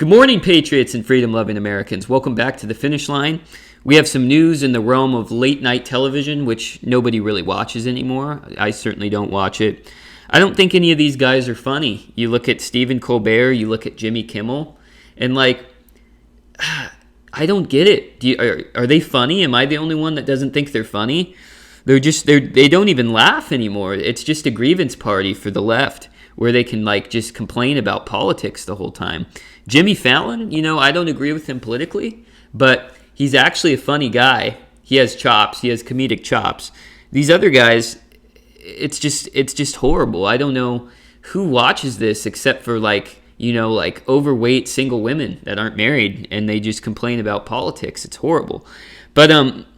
Good morning, patriots and freedom-loving Americans. Welcome back to the finish line. We have some news in the realm of late-night television, which nobody really watches anymore. I certainly don't watch it. I don't think any of these guys are funny. You look at Stephen Colbert, you look at Jimmy Kimmel, and I don't get it. Are they funny? Am I the only one that doesn't think they're funny? They don't even laugh anymore. It's just a grievance party for the left, where they can just complain about politics the whole time. Jimmy Fallon, I don't agree with him politically, but he's actually a funny guy. He has chops. He has comedic chops. These other guys, it's just horrible. I don't know who watches this except for overweight single women that aren't married, and they just complain about politics. It's horrible. But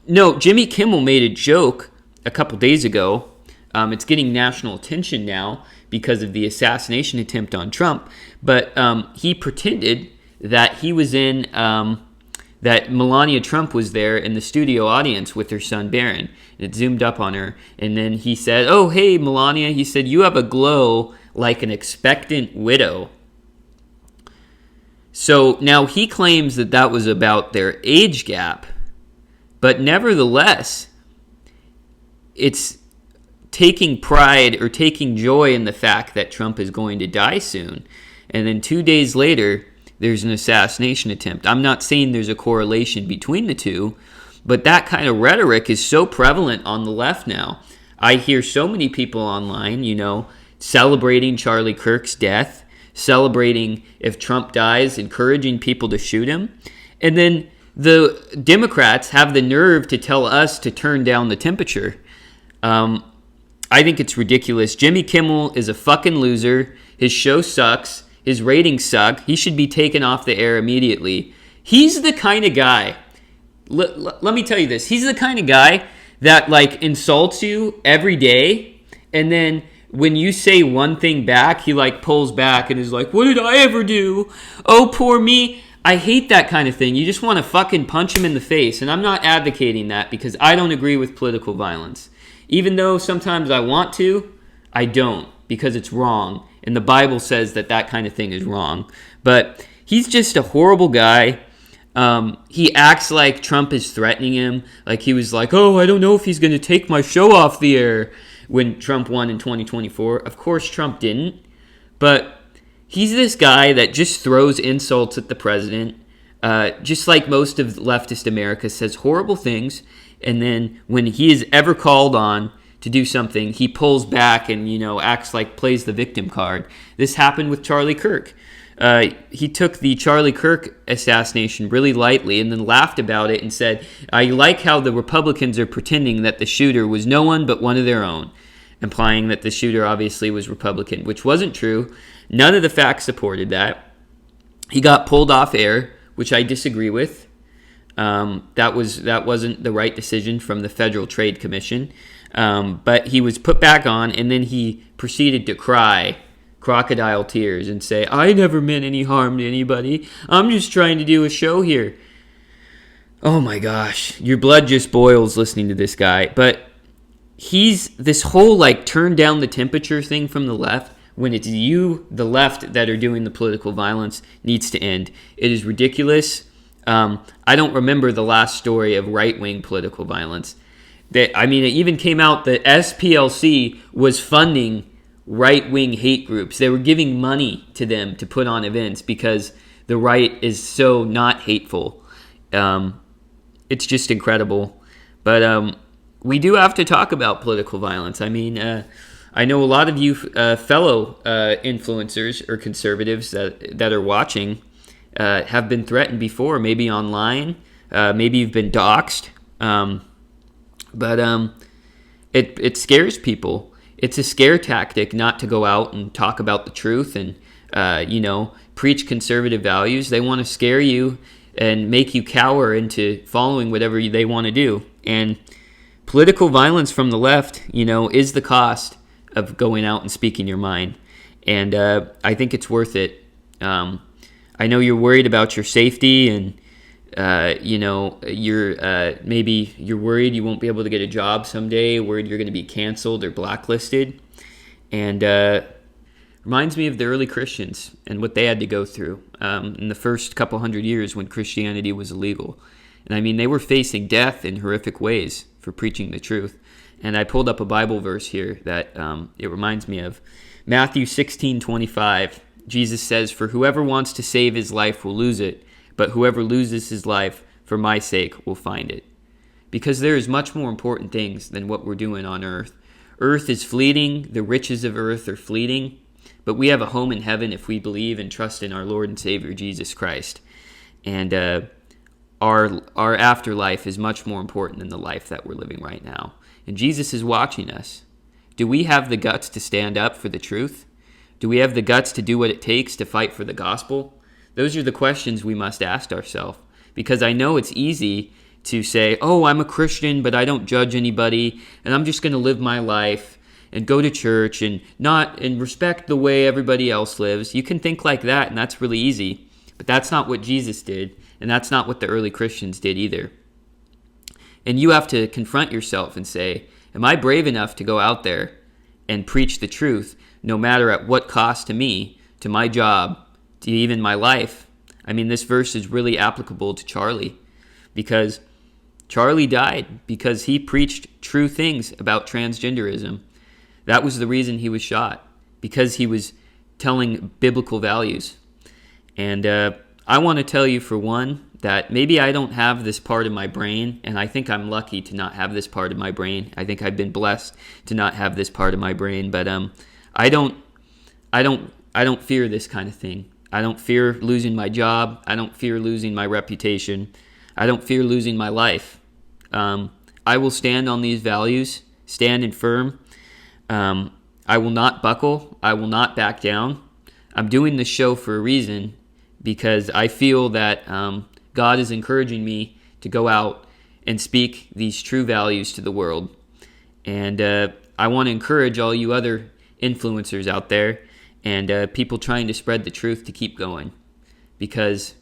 no, Jimmy Kimmel made a joke a couple days ago. It's getting national attention now because of the assassination attempt on Trump. But he pretended that he was that Melania Trump was there in the studio audience with her son Barron. It zoomed up on her. And then he said, "Oh, hey, Melania," he said, "you have a glow like an expectant widow." So now he claims that was about their age gap. But nevertheless, it's taking pride or taking joy in the fact that Trump is going to die soon. And then 2 days later, there's an assassination attempt. I'm not saying there's a correlation between the two, but that kind of rhetoric is so prevalent on the left now. I hear so many people online, celebrating Charlie Kirk's death, celebrating if Trump dies, encouraging people to shoot him. And then the Democrats have the nerve to tell us to turn down the temperature. I think it's ridiculous. Jimmy Kimmel is a fucking loser. His show sucks. His ratings suck. He should be taken off the air immediately. He's the kind of guy, let me tell you this. He's the kind of guy that insults you every day, and then when you say one thing back, he pulls back and is like, "What did I ever do? Oh, poor me." I hate that kind of thing. You just want to fucking punch him in the face, and I'm not advocating that because I don't agree with political violence. Even though sometimes I want to, I don't, because it's wrong. And the Bible says that kind of thing is wrong. But he's just a horrible guy. He acts like Trump is threatening him. He was like, "Oh, I don't know if he's going to take my show off the air," when Trump won in 2024. Of course, Trump didn't. But he's this guy that just throws insults at the president. Just like most of leftist America, says horrible things. And then when he is ever called on to do something, he pulls back and, acts plays the victim card. This happened with Charlie Kirk. He took the Charlie Kirk assassination really lightly and then laughed about it and said, "I like how the Republicans are pretending that the shooter was no one but one of their own," implying that the shooter obviously was Republican, which wasn't true. None of the facts supported that. He got pulled off air, which I disagree with. That wasn't the right decision from the Federal Trade Commission. But he was put back on, and then he proceeded to cry crocodile tears and say, "I never meant any harm to anybody. I'm just trying to do a show here." Oh my gosh, your blood just boils listening to this guy. But he's this whole turn down the temperature thing from the left, when it's you, the left, that are doing the political violence, needs to end. It is ridiculous. I don't remember the last story of right-wing political violence. It even came out that SPLC was funding right-wing hate groups. They were giving money to them to put on events because the right is so not hateful. It's just incredible. But we do have to talk about political violence. I know a lot of you fellow influencers or conservatives that are watching have been threatened before, maybe online, maybe you've been doxxed, but it scares people. It's a scare tactic not to go out and talk about the truth and preach conservative values. They want to scare you and make you cower into following whatever they want to do. And political violence from the left, is the cost of going out and speaking your mind. And I think it's worth it. I know you're worried about your safety, and you're worried you won't be able to get a job someday, worried you're going to be canceled or blacklisted. And Reminds me of the early Christians and what they had to go through in the first couple hundred years when Christianity was illegal. And I mean, they were facing death in horrific ways for preaching the truth. And I pulled up a Bible verse here that it reminds me of. Matthew 16:25. Jesus says, "For whoever wants to save his life will lose it, but whoever loses his life for my sake will find it." Because there is much more important things than what we're doing on earth. Earth is fleeting. The riches of earth are fleeting. But we have a home in heaven if we believe and trust in our Lord and Savior, Jesus Christ. And our afterlife is much more important than the life that we're living right now. And Jesus is watching us. Do we have the guts to stand up for the truth? Do we have the guts to do what it takes to fight for the gospel? Those are the questions we must ask ourselves. Because I know it's easy to say, oh, I'm a Christian, but I don't judge anybody, and I'm just going to live my life and go to church and respect the way everybody else lives. You can think like that, and that's really easy. But that's not what Jesus did, and that's not what the early Christians did either. And you have to confront yourself and say, am I brave enough to go out there and preach the truth, no matter at what cost to me, to my job, to even my life? I mean, this verse is really applicable to Charlie, because Charlie died because he preached true things about transgenderism. That was the reason he was shot, because he was telling biblical values. And I want to tell you, for one, that maybe I don't have this part of my brain, and I think I'm lucky to not have this part of my brain. I think I've been blessed to not have this part of my brain, but I don't fear this kind of thing. I don't fear losing my job. I don't fear losing my reputation. I don't fear losing my life. I will stand on these values, stand firm. I will not buckle. I will not back down. I'm doing this show for a reason, because I feel that God is encouraging me to go out and speak these true values to the world. And I want to encourage all you other influencers out there and people trying to spread the truth to keep going, because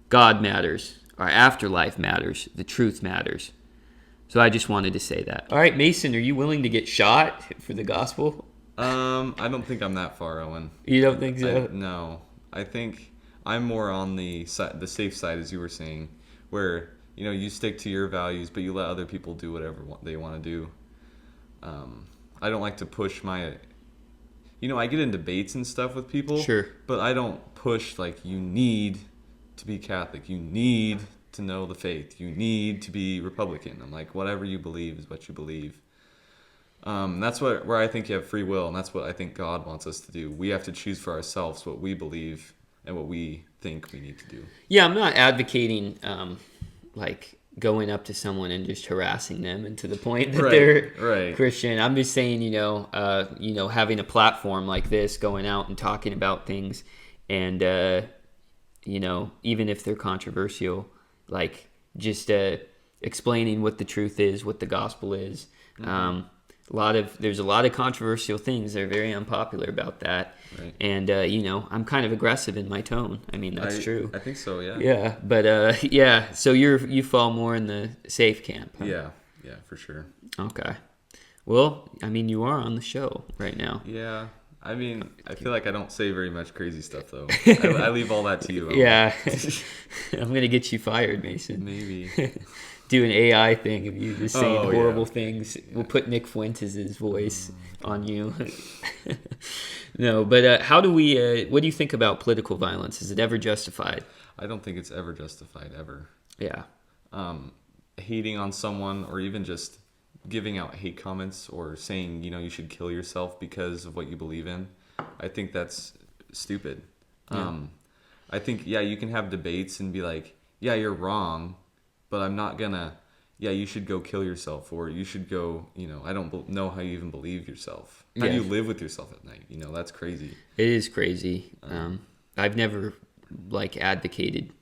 God matters. Our afterlife matters. The truth matters. So I just wanted to say that. All right, Mason, are you willing to get shot for the gospel? I don't think I'm that far, Owen. You don't think so? No. I think I'm more on the safe side, as you were saying, where you stick to your values, but you let other people do whatever they want to do. I don't like to push my... I get in debates and stuff with people. Sure. But I don't push, like, you need to be Catholic. You need to know the faith. You need to be Republican. I'm like, whatever you believe is what you believe. That's where I think you have free will, and that's what I think God wants us to do. We have to choose for ourselves what we believe and what we think we need to do. Yeah, I'm not advocating like going up to someone and just harassing them, and to the point that they're Christian. I'm just saying, having a platform like this, going out and talking about things, and even if they're controversial, like just explaining what the truth is, what the gospel is. Mm-hmm. There's a lot of controversial things that are very unpopular about that. Right. And, I'm kind of aggressive in my tone. I mean, that's true. I think so, yeah. Yeah, but, so you fall more in the safe camp. Huh? Yeah, for sure. Okay. Well, I mean, you are on the show right now. Yeah. I mean, I feel like I don't say very much crazy stuff, though. I leave all that to you. Yeah. I'm going to get you fired, Mason. Maybe. Do an AI thing of you just saying horrible things. We'll put Nick Fuentes' voice on you. No, but how do we, what do you think about political violence? Is it ever justified? I don't think it's ever justified, ever. Yeah. Hating on someone, or even just giving out hate comments, or saying, you should kill yourself because of what you believe in, I think that's stupid. Yeah. I think, you can have debates and be like, yeah, you're wrong, but I'm not gonna, you should go kill yourself, or you should go, I don't know how you even believe yourself. How do you live with yourself at night? That's crazy. It is crazy. I've never, advocated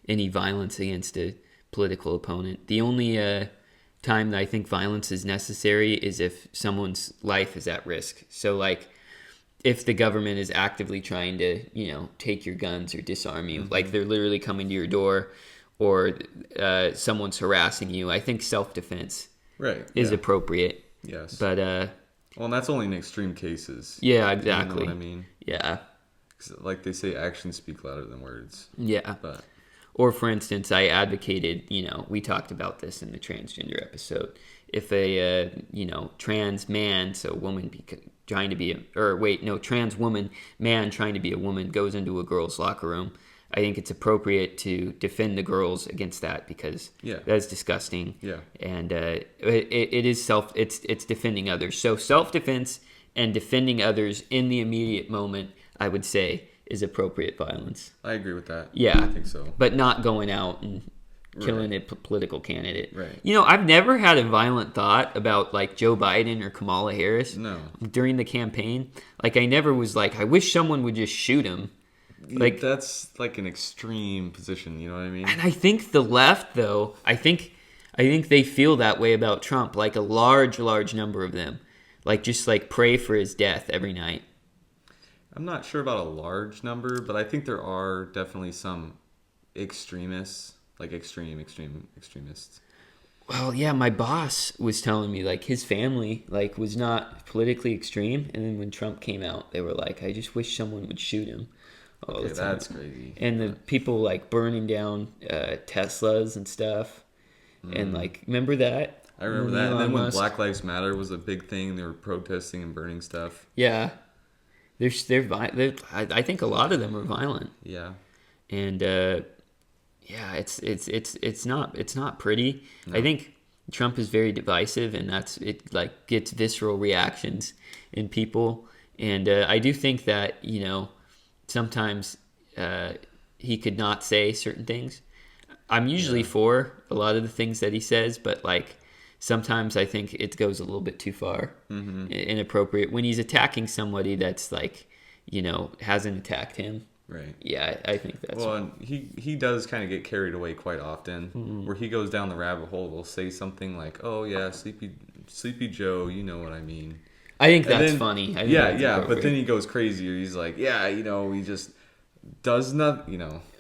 any violence against a political opponent. The only time that I think violence is necessary is if someone's life is at risk. So, if the government is actively trying to, take your guns or disarm you, mm-hmm. They're literally coming to your door, or someone's harassing you, I think self-defense is appropriate. Yes. But Well, and that's only in extreme cases. Yeah, exactly. You know what I mean? Yeah. 'Cause like they say, actions speak louder than words. Yeah. But Or, for instance, I advocated, we talked about this in the transgender episode. If a, trans man, so woman trying to be trans woman, man trying to be a woman goes into a girl's locker room, I think it's appropriate to defend the girls against that because that's disgusting. Yeah. And it is it's defending others. So self-defense and defending others in the immediate moment, I would say, is appropriate violence. I agree with that. Yeah. I think so. But not going out and killing a political candidate. Right. I've never had a violent thought about like Joe Biden or Kamala Harris. No. During the campaign. Like I never was like, I wish someone would just shoot him. Like that's like an extreme position, you know what I mean? And I think the left, though, I think they feel that way about Trump. Like a large number of them, like just like pray for his death every night. I'm not sure about a large number, but I think there are definitely some extremists, like extremists. Well, yeah, my boss was telling me like his family like was not politically extreme, and then when Trump came out, they were like, I just wish someone would shoot him. Okay, that's crazy. And the people like burning down Teslas and stuff, and like remember that? I remember that. And then when Black Lives Matter was a big thing, they were protesting and burning stuff. Yeah, they're I think a lot of them are violent. Yeah, and it's not pretty. No. I think Trump is very divisive, and it like gets visceral reactions in people, and I do think that sometimes he could not say certain things. I'm usually for a lot of the things that he says, but like sometimes I think it goes a little bit too far, inappropriate when he's attacking somebody that's like, hasn't attacked him. Right. Yeah, I think that's. Well, and he does kind of get carried away quite often, where he goes down the rabbit hole. Will say something like, "Oh yeah, Sleepy Joe, you know what I mean." I think that's funny. But then he goes crazy, or he's like, he just does not,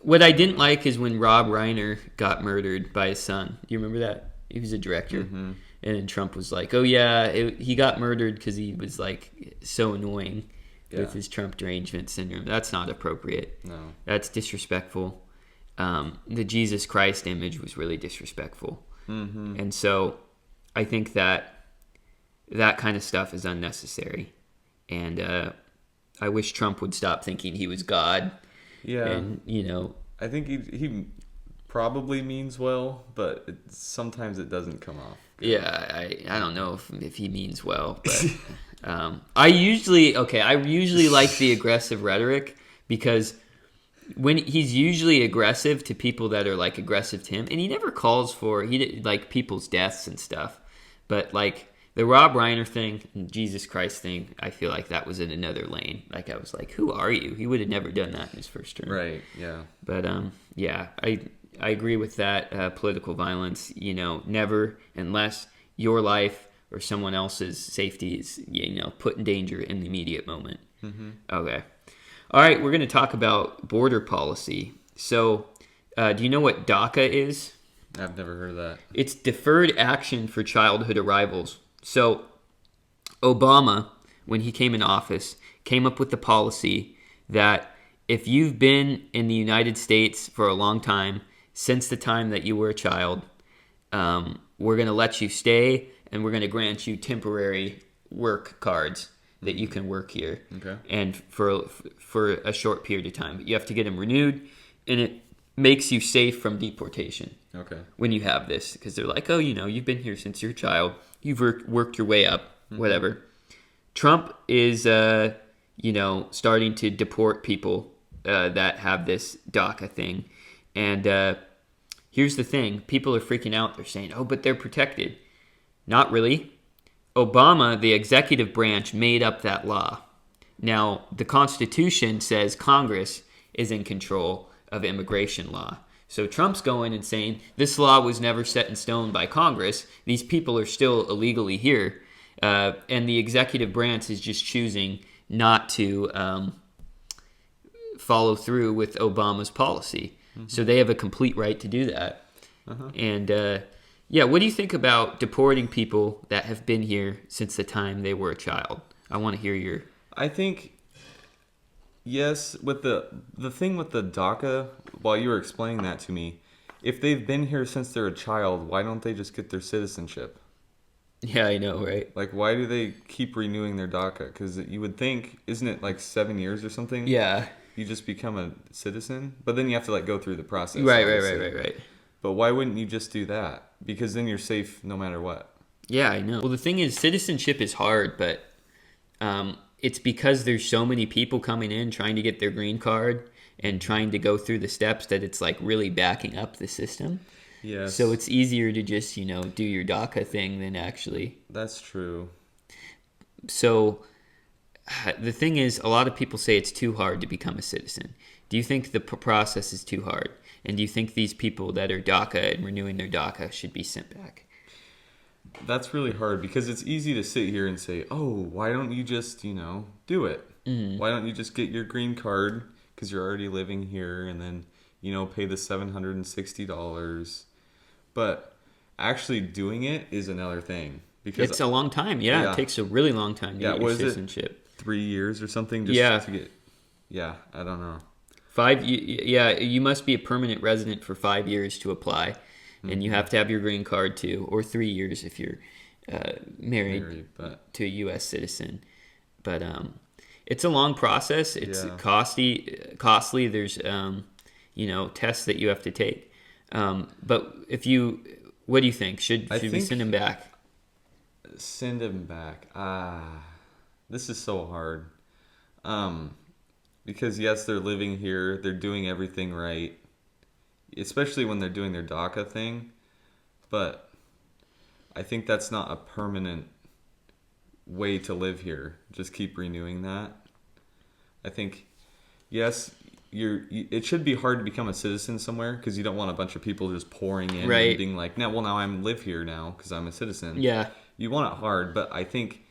What I didn't like is when Rob Reiner got murdered by his son. Do you remember that? He was a director. And then Trump was like, oh yeah, he got murdered because he was like so annoying with his Trump derangement syndrome. That's not appropriate. No. That's disrespectful. The Jesus Christ image was really disrespectful. And so I think that kind of stuff is unnecessary, and I wish Trump would stop thinking he was God. Yeah, and I think he probably means well, but sometimes it doesn't come off good. Yeah, I don't know if he means well, but I usually like the aggressive rhetoric because when he's usually aggressive to people that are like aggressive to him, and he never calls for like people's deaths and stuff, but like. The Rob Reiner thing and Jesus Christ thing, I feel like that was in another lane. Like I was like, who are you? He would have never done that in his first term. Right, yeah. But I agree with that. Political violence, never unless your life or someone else's safety is, put in danger in the immediate moment. Okay. All right, we're going to talk about border policy. So do you know what DACA is? I've never heard of that. It's Deferred Action for Childhood Arrivals. So Obama, when he came in office, came up with the policy that if you've been in the United States for a long time, since the time that you were a child, we're going to let you stay and we're going to grant you temporary work cards that you can work here. Okay. And for a short period of time. But you have to get them renewed, and it makes you safe from deportation. Okay. When you have this, because they're like, oh, you've been here since you're a child. You've worked your way up, whatever. Trump is, starting to deport people that have this DACA thing. And here's the thing. People are freaking out. They're saying, oh, but they're protected. Not really. Obama, the executive branch, made up that law. Now, the Constitution says Congress is in control of immigration law. So Trump's going and saying, this law was never set in stone by Congress. These people are still illegally here. And the executive branch is just choosing not to follow through with Obama's policy. So they have a complete right to do that. And, Yeah, what do you think about deporting people that have been here since the time they were a child? I want to hear your... I think, yes, with the thing with the DACA, while you were explaining that to me, if they've been here since they're a child, why don't they just get their citizenship? Yeah, I know, right? Like, why do they keep renewing their DACA? Because you would think, isn't it like 7 years or something? Yeah. You just become a citizen? But then you have to like go through the process. Right. But why wouldn't you just do that? Because then you're safe no matter what. Yeah, I know. Well, the thing is, citizenship is hard, but it's because there's so many people coming in trying to get their green card and trying to go through the steps that it's like really backing up the system. Yes. So it's easier to just, do your DACA thing than actually. That's true. So the thing is, a lot of people say it's too hard to become a citizen. Do you think the process is too hard? And do you think these people that are DACA and renewing their DACA should be sent back? That's really hard because it's easy to sit here and say, oh, why don't you just, do it? Mm-hmm. Why don't you just get your green card because you're already living here and then, pay the $760? But actually doing it is another thing. Because it's a long time. Yeah, it takes a really long time to get your citizenship. 3 years or something? To get, I don't know. 5. You must be a permanent resident for 5 years to apply, and you have to have your green card too, or 3 years if you're married to a U.S. citizen. But it's a long process. It's costly. There's tests that you have to take. But what do you think? Should we send him back? Send him back. This is so hard. Because yes, they're living here, they're doing everything right, especially when they're doing their DACA thing. But I think that's not a permanent way to live here. Just keep renewing that. I think, yes, it should be hard to become a citizen somewhere because you don't want a bunch of people just pouring in and being like, now I live here now because I'm a citizen. Yeah. You want it hard, but I think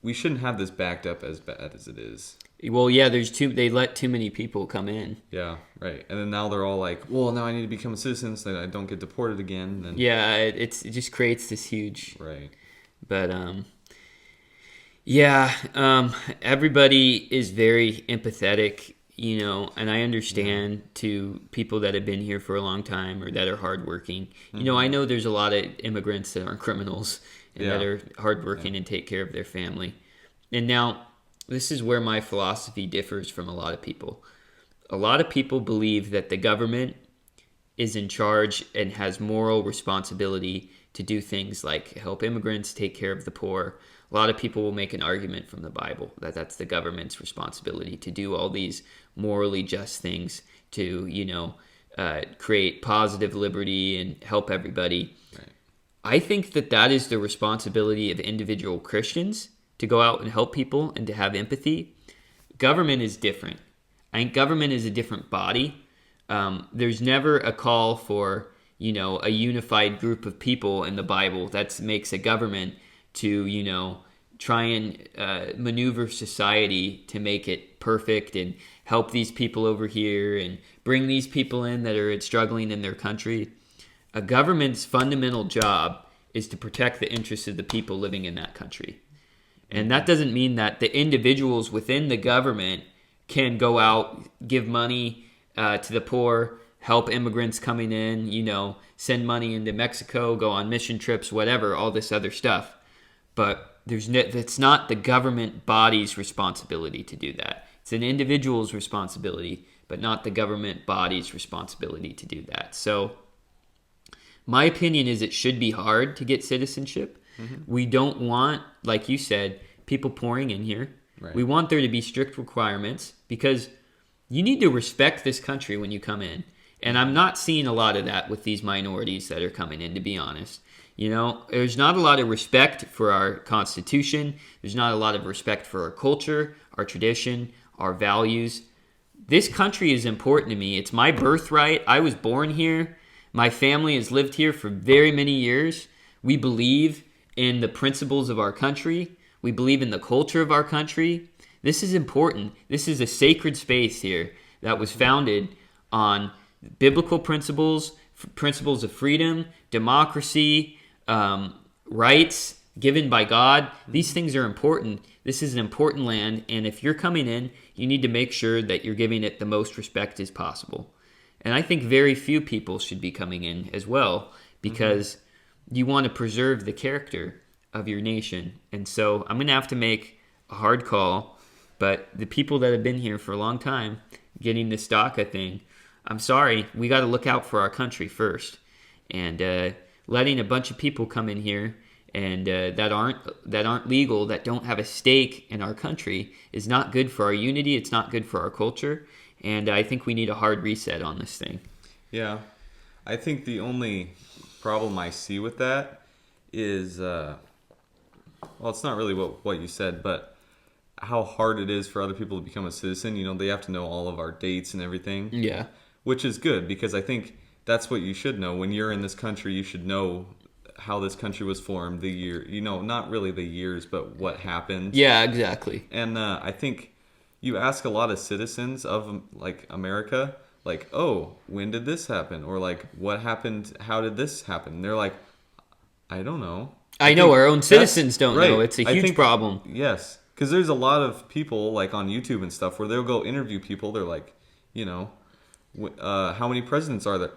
we shouldn't have this backed up as bad as it is. Well, yeah, they let too many people come in. Yeah, right. And then now they're all like, well, now I need to become a citizen so that I don't get deported again. And yeah, it just creates this huge... Right. But, everybody is very empathetic, and I understand to people that have been here for a long time or that are hardworking. Mm-hmm. I know there's a lot of immigrants that aren't criminals and that are hardworking and take care of their family. And now, this is where my philosophy differs from a lot of people. A lot of people believe that the government is in charge and has moral responsibility to do things like help immigrants, take care of the poor. A lot of people will make an argument from the Bible that that's the government's responsibility to do all these morally just things to, create positive liberty and help everybody. Right. I think that is the responsibility of individual Christians to go out and help people and to have empathy. Government is different. I think government is a different body. There's never a call for, a unified group of people in the Bible that makes a government to, try and maneuver society to make it perfect and help these people over here and bring these people in that are struggling in their country. A government's fundamental job is to protect the interests of the people living in that country. And that doesn't mean that the individuals within the government can go out, give money to the poor, help immigrants coming in, send money into Mexico, go on mission trips, whatever, all this other stuff. But it's not the government body's responsibility to do that. It's an individual's responsibility, but not the government body's responsibility to do that. So my opinion is it should be hard to get citizenship. Mm-hmm. We don't want, like you said, people pouring in here. Right. We want there to be strict requirements because you need to respect this country when you come in. And I'm not seeing a lot of that with these minorities that are coming in, to be honest. There's not a lot of respect for our Constitution. There's not a lot of respect for our culture, our tradition, our values. This country is important to me. It's my birthright. I was born here. My family has lived here for very many years. We believe in the principles of our country. We believe in the culture of our country. This is important. This is a sacred space here that was founded on biblical principles principles of freedom, democracy, rights given by God. These things are important. This is an important land, and if you're coming in, you need to make sure that you're giving it the most respect as possible. And I think very few people should be coming in as well, because you want to preserve the character of your nation. And so I'm going to have to make a hard call, but the people that have been here for a long time, getting this DACA thing, I'm sorry, we got to look out for our country first. And letting a bunch of people come in here and that aren't legal, that don't have a stake in our country, is not good for our unity. It's not good for our culture. And I think we need a hard reset on this thing. Yeah. I think the only problem I see with that is, well, it's not really what you said, but how hard it is for other people to become a citizen. You know, they have to know all of our dates and everything. Yeah. Which is good, because I think that's what you should know. When you're in this country, you should know how this country was formed, the year, you know, not really the years, but what happened. Yeah, exactly. And I think you ask a lot of citizens of, like, America, like, oh, when did this happen? Or, like, what happened? How did this happen? And they're like, I don't know. I know our own citizens don't right. know. It's a huge problem. Yes. Because there's a lot of people, like, on YouTube and stuff, where they'll go interview people. They're like, you know, how many presidents are there?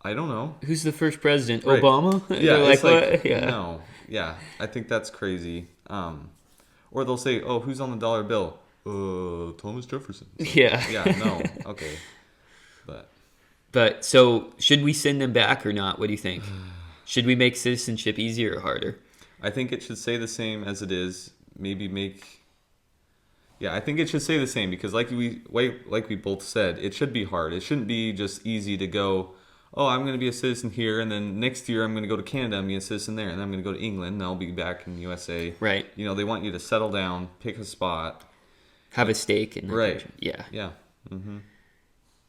I don't know. Who's the first president? Right. Obama? Yeah, like, it's like, what? Yeah. No. Yeah, I think that's crazy. Or they'll say, oh, who's on the dollar bill? Thomas Jefferson. So, yeah. Yeah, no. Okay. But, so, should we send them back or not? What do you think? Should we make citizenship easier or harder? I think it should stay the same as it is. Maybe make... Yeah, I think it should stay the same, because like we both said, it should be hard. It shouldn't be just easy to go, oh, I'm going to be a citizen here, and then next year I'm going to go to Canada and be a citizen there, and then I'm going to go to England, and I'll be back in the USA. Right. You know, they want you to settle down, pick a spot. Have a stake in the right. country. Yeah. Yeah. Mm-hmm.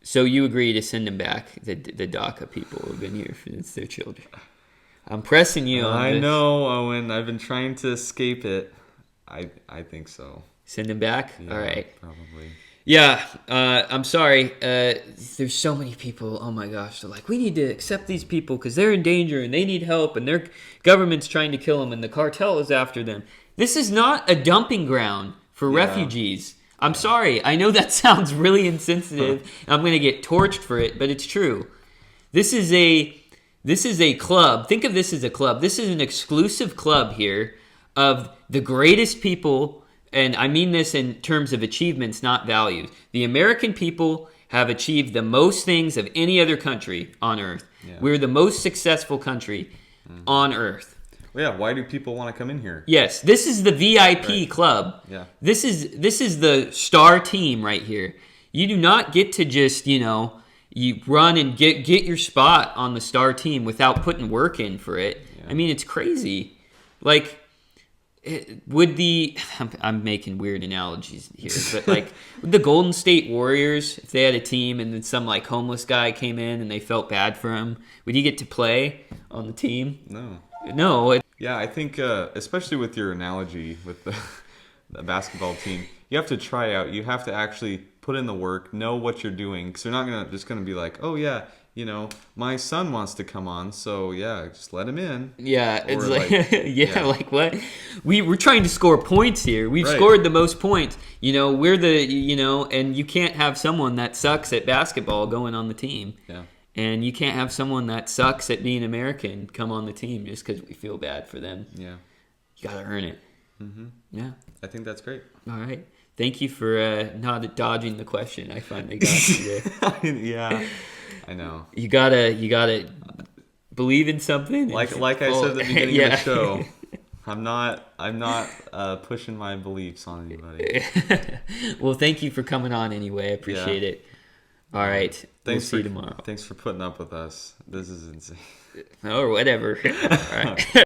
So you agree to send them back, the DACA people who have been here since their children. I'm pressing you on this. I know, Owen. I've been trying to escape it. I think so. Send them back? Yeah, all right. Probably. Yeah, I'm sorry. There's so many people, oh my gosh, they're like, we need to accept these people because they're in danger and they need help and their government's trying to kill them and the cartel is after them. This is not a dumping ground for refugees. I'm sorry. I know that sounds really insensitive. I'm going to get torched for it, but it's true. This is a club. Think of this as a club. This is an exclusive club here of the greatest people. And I mean this in terms of achievements, not values. The American people have achieved the most things of any other country on earth. Yeah. We're the most successful country on earth. Well, yeah, why do people want to come in here? Yes, this is the VIP club. Yeah. This is the star team right here. You do not get to just, you run and get your spot on the star team without putting work in for it. Yeah. I mean, it's crazy. Like, I'm making weird analogies here, but like would the Golden State Warriors, if they had a team and then some like homeless guy came in and they felt bad for him, would he get to play on the team? No. Yeah, I think especially with your analogy with the basketball team, you have to try out. You have to actually put in the work, know what you're doing, because they're not just gonna be like, oh yeah, my son wants to come on, so yeah, just let him in. Yeah, it's like what? We're trying to score points here. We've scored the most points. We're and you can't have someone that sucks at basketball going on the team. Yeah. And you can't have someone that sucks at being American come on the team just because we feel bad for them. Yeah. You gotta earn it. Mm-hmm. Yeah. I think that's great. All right. Thank you for not dodging the question. I finally got you there. Yeah. I know. You gotta believe in something. Like I said at the beginning of the show, I'm not pushing my beliefs on anybody. Well, thank you for coming on anyway. I appreciate it. All right. We'll see you tomorrow. Thanks for putting up with us. This is insane. Or whatever. All right.